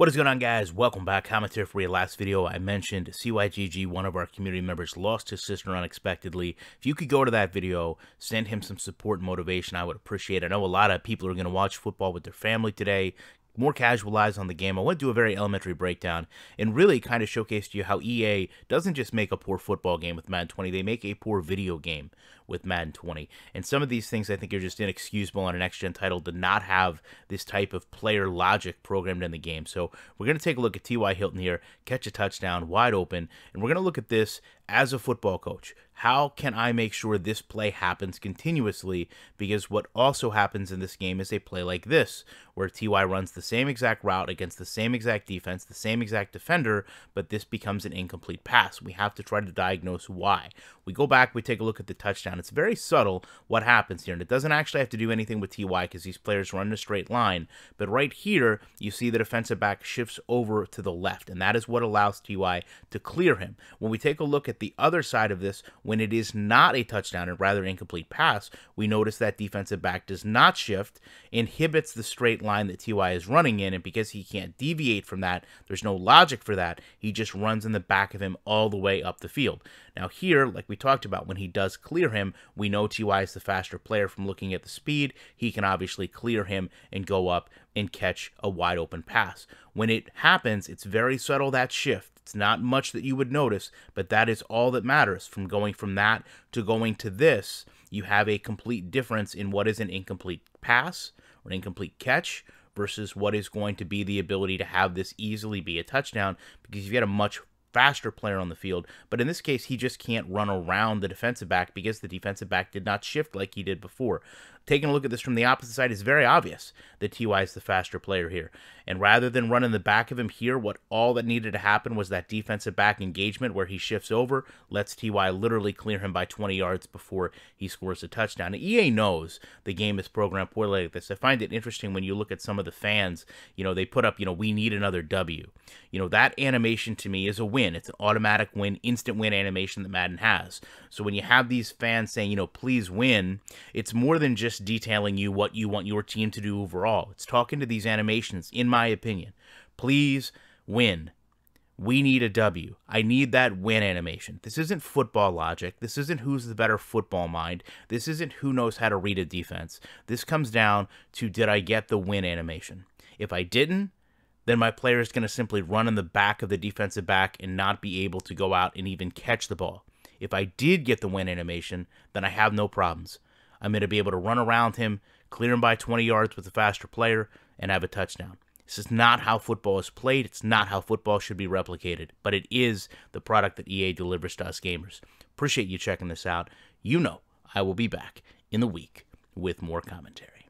What is going on, guys? Welcome back. Commentary for your last video. I mentioned CYGG, one of our community members, lost his sister unexpectedly. If you could go to that video, send him some support and motivation, I would appreciate it. I know a lot of people are going to watch football with their family today. More casual eyes on the game. I want to do a very elementary breakdown and really kind of showcase to you how EA doesn't just make a poor football game with Madden 20, they make a poor video game with Madden 20. And some of these things I think are just inexcusable on an next-gen title to not have this type of player logic programmed in the game. So we're going to take a look at T.Y. Hilton here, catch a touchdown, wide open, and we're going to look at this as a football coach. How can I make sure this play happens continuously? Because what also happens in this game is a play like this, where T.Y. runs the same exact route against the same exact defense, the same exact defender, but this becomes an incomplete pass. We have to try to diagnose why. We go back, we take a look at the touchdown. It's very subtle what happens here, and it doesn't actually have to do anything with T.Y. because these players run in a straight line. But right here, you see the defensive back shifts over to the left, and that is what allows T.Y. to clear him. When we take a look at the other side of this, when it is not a touchdown and rather incomplete pass, we notice that defensive back does not shift, inhibits the straight line that T.Y. is running in, and because he can't deviate from that, there's no logic for that, he just runs in the back of him all the way up the field. Now here, like we talked about, when he does clear him, we know T.Y. is the faster player from looking at the speed. He can obviously clear him and go up and catch a wide open pass. When it happens, it's very subtle, that shift. It's not much that you would notice, but that is all that matters. From going from that to going to this, you have a complete difference in what is an incomplete pass or an incomplete catch versus what is going to be the ability to have this easily be a touchdown, because you've got a much faster player on the field. But in this case, he just can't run around the defensive back because the defensive back did not shift like he did before. Taking a look at this from the opposite side, it's very obvious that T.Y. is the faster player here. And rather than running the back of him here, what all that needed to happen was that defensive back engagement where he shifts over, lets T.Y. literally clear him by 20 yards before he scores a touchdown. And EA knows the game is programmed poorly like this. I find it interesting when you look at some of the fans, they put up, we need another W. That animation to me is a win. It's an automatic win, instant win animation that Madden has. So when you have these fans saying, please win, it's more than just detailing you what you want your team to do overall. It's talking to these animations, in my opinion. Please win. We need a W. I need that win animation. This isn't football logic. This isn't who's the better football mind. This isn't who knows how to read a defense. This comes down to, did I get the win animation? If I didn't, then my player is going to simply run in the back of the defensive back and not be able to go out and even catch the ball. If I did get the win animation, then I have no problems. I'm going to be able to run around him, clear him by 20 yards with a faster player, and have a touchdown. This is not how football is played. It's not how football should be replicated. But it is the product that EA delivers to us gamers. Appreciate you checking this out. I will be back in the week with more commentary.